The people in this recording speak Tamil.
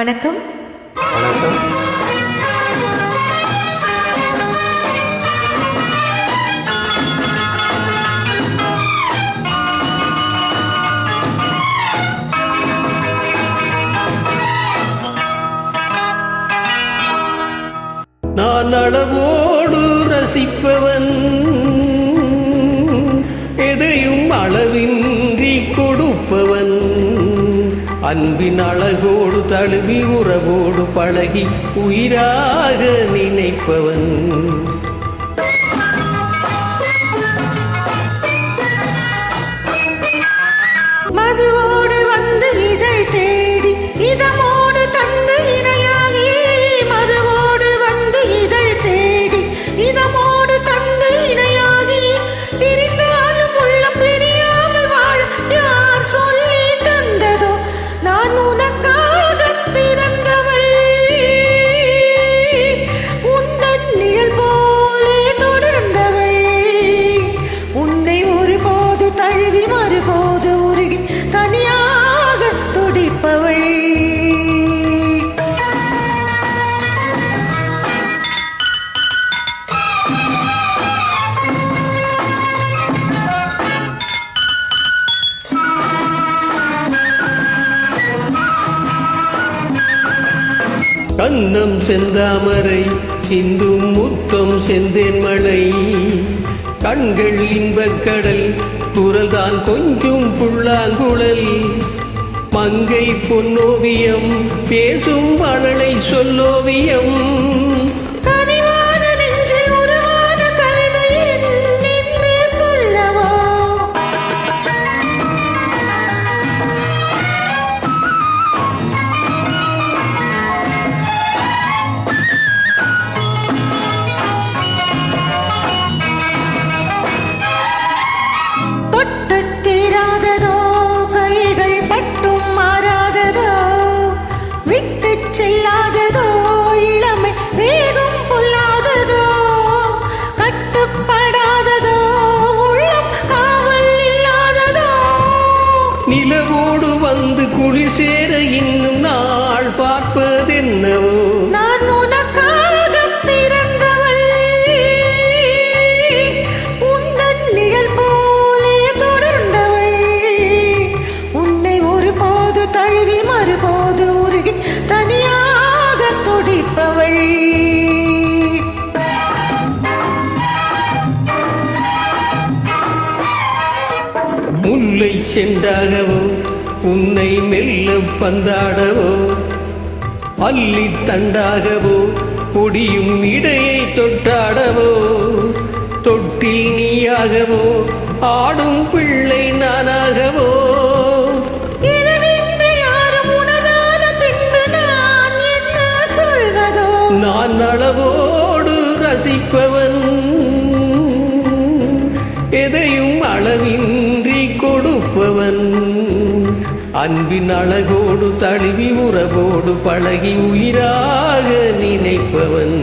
வணக்கம். வணக்கம். நான் அளவோடு ரசிப்பவன், எதையும் அளவின்றி கொடுப்பவன், அன்பின் அழகோடு தழுவி உறவோடு பழகி உயிராக நினைப்பவன். மதுவோடு வந்து இதழ் தேடி இதமோடு தந்து இணையாகி, மதுவோடு வந்து இதழ் தேடி இதமோடு தந்து இணையாகி, பிரிந்தாலும் உள்ளம் பிரியாமல் வாழ யார் சொல்லி தந்ததோ? நான் உனக்காக பிறந்தவள், உந்தன் நிழல் போலே தொடர்ந்தவள், உன்னை ஒருபோது தழுவி மறுபோது உருகி தனியாக துடிப்பவள். கண்ணம் செந்தாமரை சிந்தும் முத்தம் செந்தேன் மழை, கண்கள் இன்பக்கடல் குரல்தான் கொஞ்சம் புல்லாங்குழல், மங்கை பொன்னோவியம் பேசும் மழலை சொல்லோவியம், கனிவான நெஞ்சில் உருவான கவிதை என்னென்று சொல்லவோ? தொட்டு தீராததோ, கைகள் பட்டும் மாறாததோ, விட்டு செல்லாததோ, இளமை வேகம் பொல்லாததோ, கட்டுப்படாததோ, உள்ளம் காவல் இல்லாததோ. நிலவோடு வந்து குளிர் சேர இன்னும் நாள் பார்ப்பதென்னவோ? நான் உனக்காக பிறந்தவள், உந்தன் நிழல் போலே தொடர்ந்தவள், உன்னை ஒருபோது தழுவி மறுபோது உருகி தனியாக துடிப்பவள். முல்லை செண்டாகவோ உன்னை மெல்ல பந்தாடவோ, அல்லி தண்டாகவோ கொடியும் இடையை தொட்டாடவோ, தொட்டில் நீயாகவோ ஆடும் பிள்ளை நானாகவோ, எனதென்று யாரும் உனதான பின்பு நான் என்ன சொல்வதோ? நான் அளவோடு ரசிப்பவன், எதையும் அளவின்றி கொடுப்பவன், அன்பின் அழகோடு தழுவி உறவோடு பழகி உயிராக நினைப்பவன்.